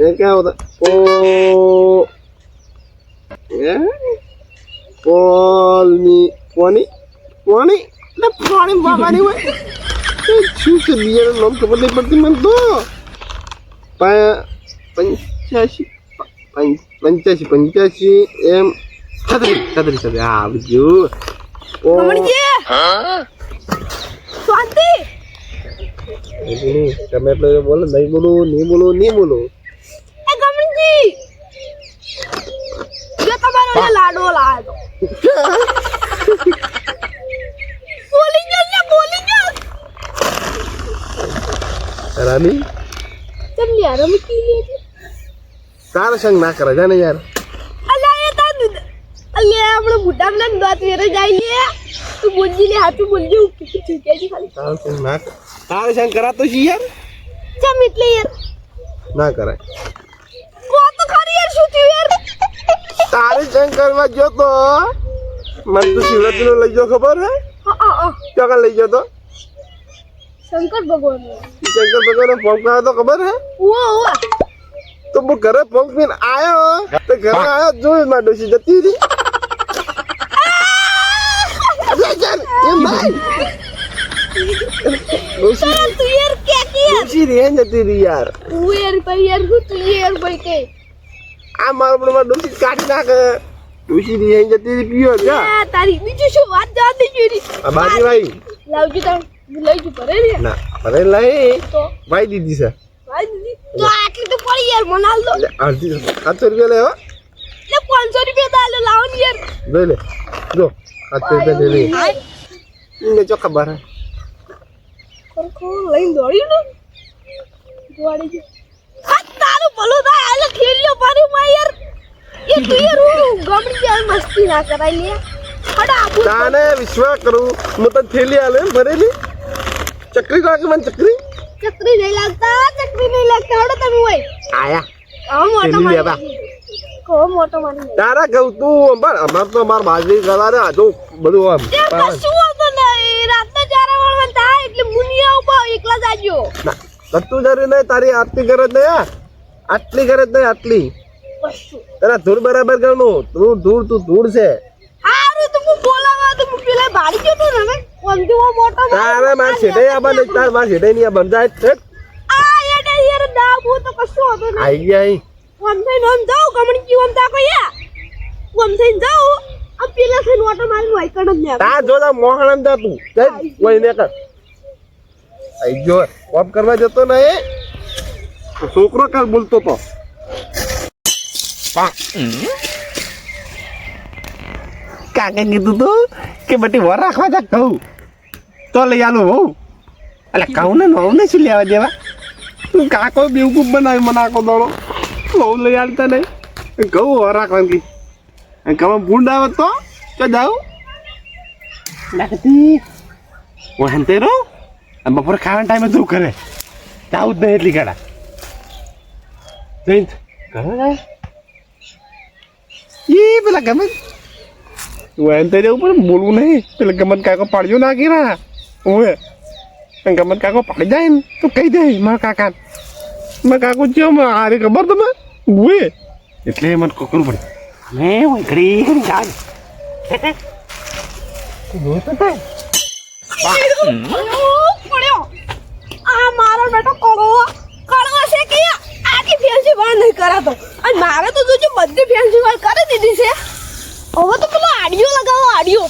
ये क्या होता ओ ये पानी बाबा नहीं हुए छू से दिया नाम खबर नहीं पड़ती मैं तो पंचाशी एम छतरी हाँ बुझू ओ शांति તમે એટલે બોલો નહીં બોલો ए गमन जी ये તમારો લે લાડો લાડો બોલી જા રાની ચલ યાર અમે કી લે તાર સંગ ના કરે જાને યાર અલ્યા એ તા અલ્યા આપણે બુઢા મને દોત વેરે જાય લે તું બોલજી લે હાથું બોલજી કે જી ખાલી તાર સંગ કરા તો છી યાર ચમ એટલે યાર ના કરાય કો તો ખરી યાર શું થયું યાર તારે સંગ કરવા જો તો મન તો શિવરાત્રી નો લઈ જો ખબર હે હા ક્યાં લઈ જો તો શંકર ભગવાન ફોન કર્યો તો ખબર હે ઓ તો હું ઘરે ફોન પીને આવ્યો તો ઘરે આવ્યો જોઈ માં ડોસી જતી રહી એમ ભાઈ ડોસી તું યાર કે ડોસી રે જતી રહી યાર ઓ યાર ભાઈ યાર હું તું યાર ભાઈ કે આ મારો પણ ડોસી કાઢી નાખે ડોસી રે જતી રહી પીયો જા તારી બીજું શું વાત જવા દે જોરી આ બાજી ભાઈ લાવજો તા લઈ જુ પરે રે ના અરે લઈ તો ભાઈ દીધી છે ભાઈ દીદી તો આટલી તો પડી યાર મનાલ દો અડધી 700 રૂપિયા લેવા લે 500 રૂપિયા દાલે લાવો ને યાર દે લે જો 700 રૂપિયા દે લે ઇને જો ખબર હે ખો લઈને દોડ્યું ને દોડી ગયો આ તારું ભલો થાય આલે ખેલ્યો પારી માં યાર એ તું યાર હું ગમડી જાય મસ્તી ના કરાઈ લે હડા આપું તાને વિશ્વાસ કરું હું તો થેલી આલે ભરેલી ચકરી લાગે મને ચકરી નહીં લાગતા હડો તમે હોય આયા આ મોટો થેલી લેવા. મારી કો મોટો મારી તારા કહું તું અમાર તો માર બાજરી કરા રે આ જો બધું આમ તે કશું હતો નહીં રાતના 4 વાળવા થાય એટલે મુનિયા ઉપર એકલા જાજો કતું જરી નહીં તારી આટલી ગરજ નહીં આટલી ગરજ નહીં આટલી કશું તારા ધૂળ બરાબર કરનું તું ધૂળ છે હારું તો હું બોલાવા તો હું પેલા બાળી ગયો તો ને હવે કોંદીઓ મોટો તારે માર છેડે આબા નહીં તાર માર છેડે નહીં આ બંધાય છે આ એડે યાર દાબુ તો કશું હતો નહીં આઈ ગયા અહીં ઓમ થઈ નોમ જાવ કમણી કી ઓમ તા કયા ઓમ થઈ જાવ આ પેલા થઈ ઓટો મારી હોય કણ જ ને તા જો તા મોહણમ જા તું જઈ કોઈ ને કર આઈ જો કોમ કરવા જતો ને એ છોકરો કાલ બોલતો તો કાકે કીધું તો કે બટી વર રાખવા જા કહું તો લઈ આલું હોઉં એટલે કહું ને નવું ને શું લેવા દેવા તું કાકો બેવકૂફ બનાવી મને આખો દોડો બહુ લઈ આવતા નહીં કહું વર રાખવાની કહું ભૂંડ આવે તો જાઉં લાગતી વાંધે રહો બપોરે ખાવાના ટાઈમે શું કરે જાવું જ નહીં એટલી ગાડા જઈને ઘરે જાય એ પેલા ગમે વાંધે જવું પણ બોલવું નહીં પેલા ગમત કાકો પાડ્યો નાખી રહ્યા ઓવે ગમત કાકો પાડી જાય ને તો કહી દે મારા કાકા મારા કાકો છે હારે ખબર તમે ઉવે એટલે મને કોકરું પડે મેં ઘડી ઘડી જાય પડ્યો આ મારો બેટો કળવો છે કે આખી ફેન્સી વાળ નહીં કરાતો અને મારે તો જોજો બધી ફેન્સી વાળ કરી દીધી છે હવે તો પેલો આડિયો લગાવો આડિયો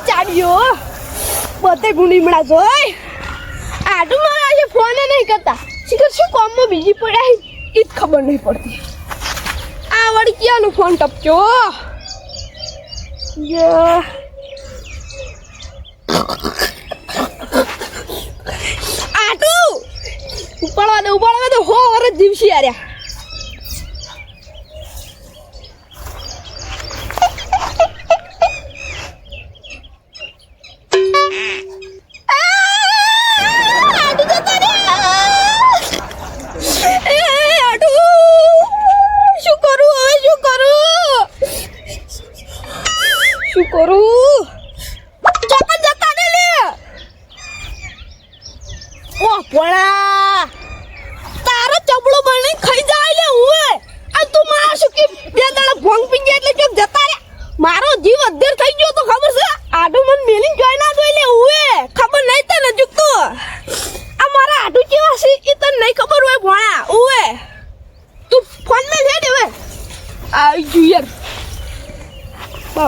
ચાડિયો બધે ગુણીમડા જોઈ આડું મારા આજે ફોન નહીં કરતા શીખર શું કામમાં બીજી પડ્યા એ જ ખબર નહીં પડતી આ વળી ક્યાંનો ફોન ટપક્યો ઉપાડવા દે હો વરસ દિવસી આર્યા શું કરું જતા ને લે ઓ પડા તારો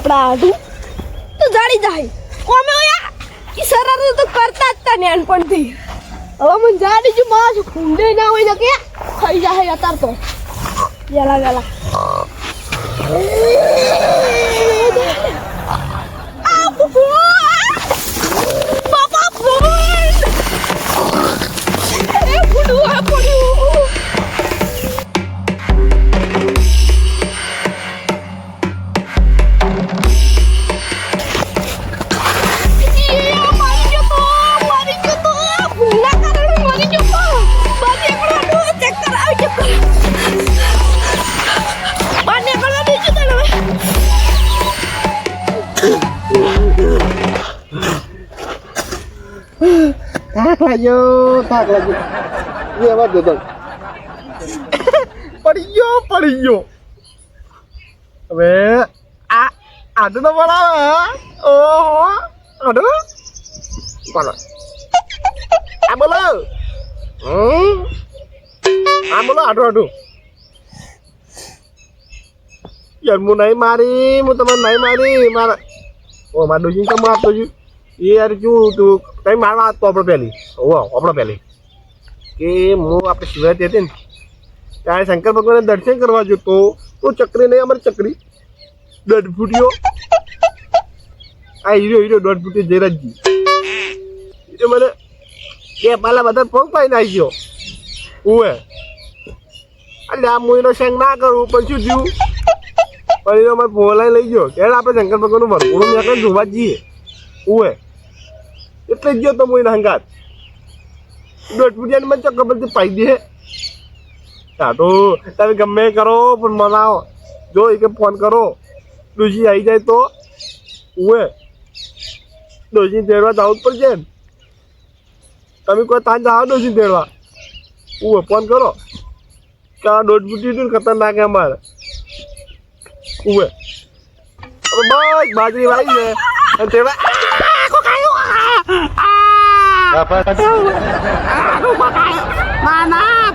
આપણા આડું તો જાડી જાય કોમે યા ઈ શરારત તો કરતા જ તા નાનપણથી હવે મને જાડી જો માસ ખૂંડે ના હોય ને કે ખાઈ જાય અતાર તો વેલા વેલા આ બુબુ બાબા બુબુ એ બુડુ આ બુડુ થાક લાગ્યો એ અવાજ દેતો પડી ગયો હવે આ આડો તો બનાવે ઓહો આડો બોલો આ બોલો આ બોલો આડો યાર હું નહીં મારી હું તમને નહીં મારી મારા ઓ મારા ડોશી તો મારતો છું એ યાર શું તું કઈ મારવા તો આપણે પહેલી આપણે પહેલી કે હું આપણે શિવરાત્રી હતી ને ત્યારે શંકર ભગવાનને દર્શન કરવા જતો તો ચકરી નહીં અમારી ચકરી દોઢ ફૂટ્યો આ હીરો દોઢ ફૂટી જયરાજજી એટલે મને બે પાલા બધા પગ પાઈને આવી ગયો ઉવે એટલે આ હું એનો શંખ ના કરું પણ શું થયું પણ એનો અમારે બોલાઈ લઈ ગયો ત્યારે આપણે શંકર ભગવાનનું વરઘોડું મેં આપણે જોવા જઈએ ઉવે એટલે જ ગયો તો હું એના હંગાત દોઢ ફૂટિયાને મને ચક્કર પરથી પાઈ દે તો તમે ગમે કરો પણ મનાવો જો એ કે ફોન કરો ડોશી આવી જાય તો ઉવે ડોશી તેડવા જવું જ પડશે ને તમે કોઈ તાન જાઓ ડોશી તેડવા ઉવે ફોન કરો કે આ દોઢ ફૂટી હતું ને ખતરનાક અમારે ઉવે હવે બસ બાજરી વાળી છે અને તેડવા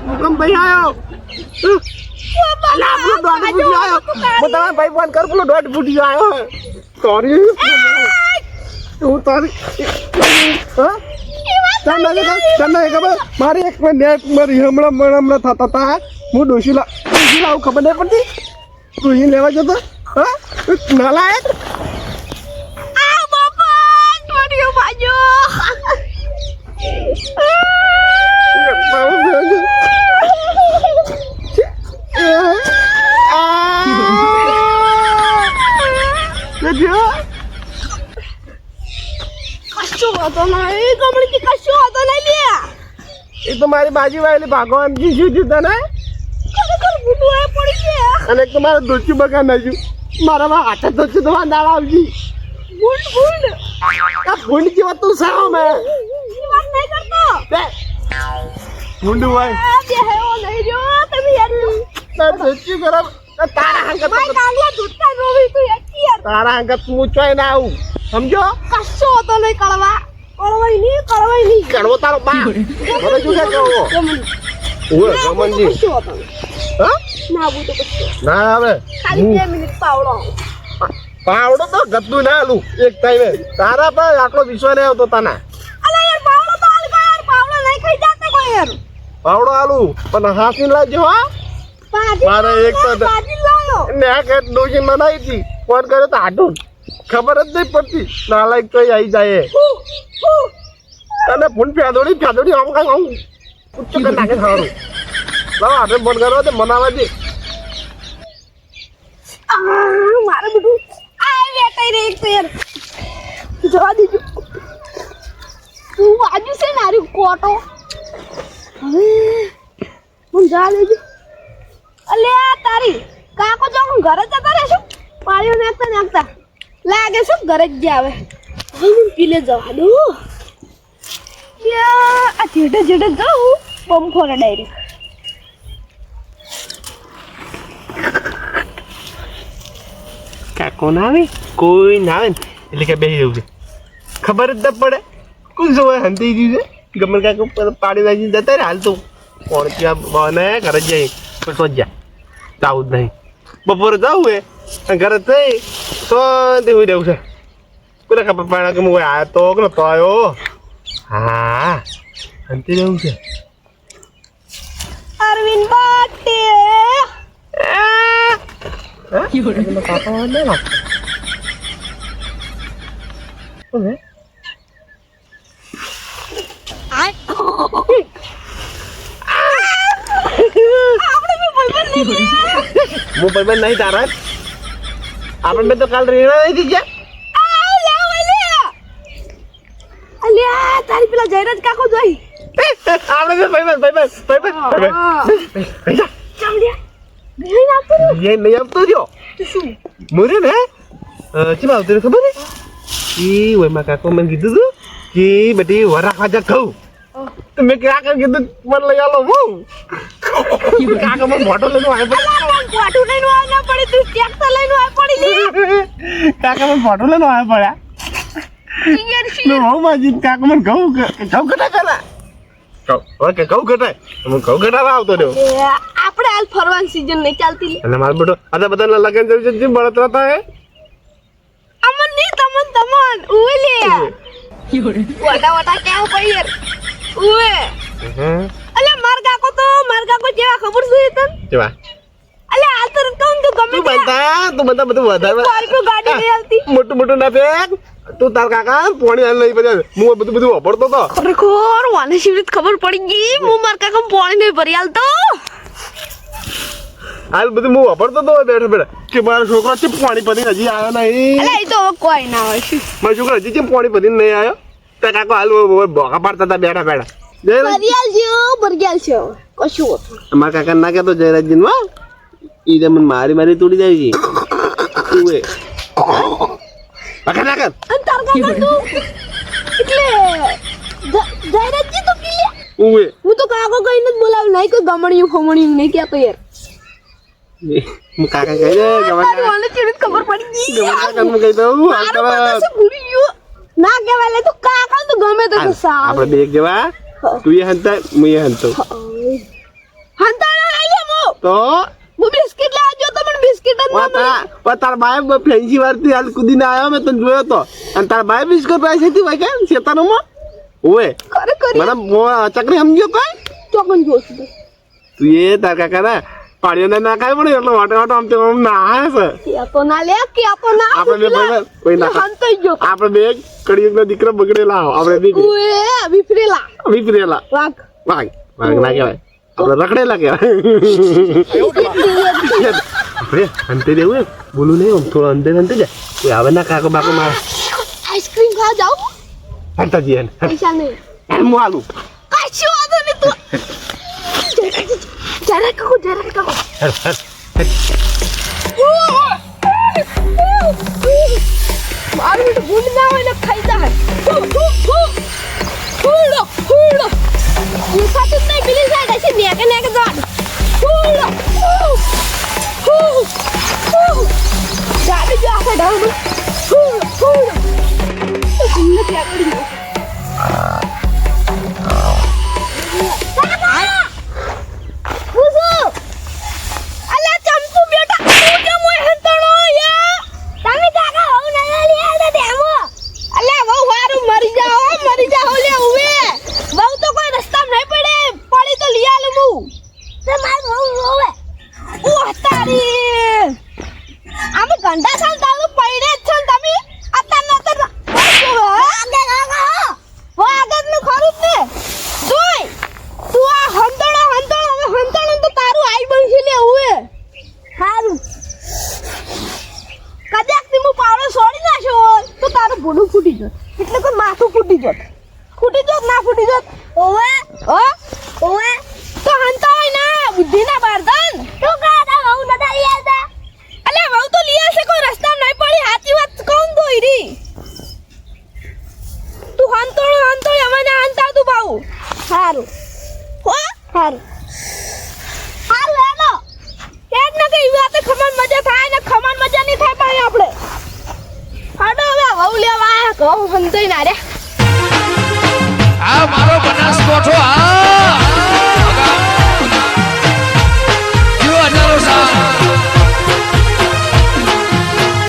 ભૂકંપ ભાઈ આવ્યો ભાઈ ફોન કર પેલો દોઢ ફૂટી આવ્યો સોરી હું તારી મારી એક નેટ મારી હમણાં થતા હતા હું ડોશી લાવું ખબર નહીં પડતી ડોશી લેવા જતો હા નાલાયક એ તો મારી બાજુ વાળી ભગવાનજી શું થયું તને અને એક તો મારે દોચી બગાડ નાખ્યું મારામાં હાથ દોચી તો દાળ આવજી ભૂંડ જેવા તું સાવ મેં ભૂંડ હોય તારા હંગત હું ચોય ના આવું સમજો કશો હતો નહીં કળવાઈ નહીં કડવો તારો બા મને શું કે કહો ઓય રમણજી હા ના આવે ખાલી 2 મિનિટ પાવડો તો ગતું ના આલું એક ટાઈમે તારા પર આટલો વિશ્વાસ નહીં આવતો તના પાવડો આલું પણ હાથી લાવજો હા મારે એક તો ને કે ડોશી મનાઈ હતી ફોન કર્યો તો આટું ખબર જ નહીં પડતી નાલાયક કઈ આવી જાય અને ફોન ફેદોડી આમ કાંઈ આમ ઉચ્ચ કરી નાખે સારું લાવો આપણે ફોન કરો તો મનાવા દે મારે બધું આ વેટાઈ રે એક તો યાર જવા દીજો તું આજુ છે ને આરી કોટો હવે હું જા લેજો અલ્યા તારી કાકો જો હું ઘરે જતા રહેશું પાળીઓ નાખતા લાગે છે ઘરે જ જાવે હું પીલે જવા દો યા આ જેડે જાઉં બમ ખોરે ડાયરેક્ટ કાકો ના આવે કોઈ ના આવે ને એટલે કે બેસી જવું છે ખબર જ ન પડે કોઈ જોવા હંતી ગયું છે ગમે કાકો પાડી વાજી જતા રે હાલ તો કોણ ક્યાં બને ઘરે જ જાય પણ તો જા જવું જ નહીં બપોરે જવું એ ઘરે થઈ શાંતિ હોઈ રહ્યું છે કોને ખબર પડે કે હું આવ્યો તો કે નતો આવ્યો હા શાંતિ રહેવું છે અરવિંદ બાટે કાકા ના લાગતો કોને હું ભાઈબંધ નહીં તારા આપણે તો કાલ રેણા નહીં થઈ ગયા અલ્યા તારી પેલા જયરાજ કાકો જોઈ આપણે તો ભાઈબંધ ચમડિયા નહીં આપતો જો શું મોરે ને ચમ આવતું ખબર ને ઈ ઓયમાં કાકો મને કીધું તું કે બધી વરાખવા જા કહું તો મેં કાકા કીધું મને લઈ આલો હું કાકા મને મોટો લઈને આવે કોટું લઈને આવના પડે તું ટ્રેક્ટર લઈને આવ પડી લે કાકા મને મોટો લઈને આવે પડ્યા નો હું માજી કાકા મને ઘઉં કટા કરા ઓકે ઘઉં કટાય હું ઘઉં કટાવા આવતો રહ્યો આપણે હાલ ફરવાની સીઝન નહીં ચાલતી લે અને મારો બેટો આ બધાના લગન જવું છે જીમ બળતરા થાય અમન ની તમન ઉવે લે વટા કેવું પડી યાર ઉવે અલે માર કાકો જેવા ખબર છે તને કેવા અલે હાલ તો કહું તું ગમે તું બધા બધું વધારે પાર્કો ગાડી નહીં આવતી મોટું ના ફેક તું તાર કાકા પોણી હાલ નહીં પછી હું બધું વાપરતો તો ખરેખર વાને શિવરીત ખબર પડી ગઈ હું માર કાકા પોણી નહીં ભરી હાલ તો હાલ બધું હું વાપરતો તો બેઠા કે મારો છોકરો છે પાણી પડીને હજી આવ્યો નહીં અલે એ તો હવે કોઈ ના હોય શું મારો છોકરો હજી કેમ પાણી પડીને નહીં આવ્યો તે કાકો હાલ ભોગા પાડતા હતા બેઠા ભરિયાલ છે કશું મારા કાકા ના કહેતો જયરાજજી નું ઈ મને મારી તોડી જાય છે તું એ કાકા ના કર અને તાર કાકા તું એટલે જયરાજજી તો કે ઉવે હું તો કાકો કહીને જ બોલાવ નહીં કોઈ ગમણિયું ફમણિયું નહીં કહેતો યાર હું કાકા કહી દે તારી વાને ચીડ ખબર પડી ગઈ કાકા હું કહી દઉં હાલ મારું પાસે ભૂલી ગયો ના કહેવાય લે તું કાકા તો ગમે તો સાવ આપણે બે જેવા તું એ હંતા હું એ હંતો હંતાડા લઈ લે મો તો હું બિસ્કિટ લાવજો તો મને બિસ્કિટ જ ના તાર બાય ફેન્સી વારથી હાલ કૂદીને આવ્યો મેં તને જોયો તો અને તાર બાય બિસ્કિટ પાઈ છે ભાઈ કેમ શેતાનોમાં ઓએ મને ચકરી સમજ્યો કઈ ચોકન જોશું તું એ તાર કાકા ના પાડીઓ ના ખાય પડે એટલે વાટે આમ તો ના છે કે તો ના લે કે તો ના આપણે બે કોઈ ના હંતાઈ ગયો આપણે બે કડિયકના દીકરા બગડેલા આપણે દીકરી ઓએ વિફરેલા વાઘ ના કહેવાય આપણે રખડેલા કહેવાય આપણે અંતે દેવું બોલું નહીં થોડો અંતે જાય કોઈ આવે ના કાકો બાકો મારે આઈસ્ક્રીમ ખાવા જાવ હંતા જઈએ પૈસા નહીં હું હાલું કશું વાંધો નહીં તું જરા કાકો મારું તો ભૂલ ના હોય ને ખાઈ જાય હુડો હું સાચું નહીં પેલી સાઈડ હશે ને કે જવાનું હુડો ગાડી જો આખા ડાઉન હુડો તમને ત્યાં કરી દો ઘંટા સાલ તારું પૈડે જ છો તમે અત્યાર વાગત નું ખરું જ ને જોઈ તું આ હંતણો તો તારું આઈ બનશે લે ઉએ સારું કદાચ થી હું પાવડો છોડી નાખ્યો હોય તો તારું ભૂડું ફૂટી જત એટલે કોઈ માથું ફૂટી જત ના ફૂટી જત ઓવે તો હંતા હોય ના બુદ્ધિ ના બારદન તું કાડા હું નતા યાદા અલે વહુ તો લીયા છે કોઈ રસ્તા નહીં પડી સાચી વાત કોણ દોઈરી તું હંતોળ મને હંતા તું બાઉ સારું હેલો કેટ ન કે વાતે ખમણ મજા થાય ને ખમણ મજા નહીં થાય પાણી આપણે હાડો હવે વહુ લેવા કહું હંતોઈ ના રે આ મારો બનાસકોઠો આ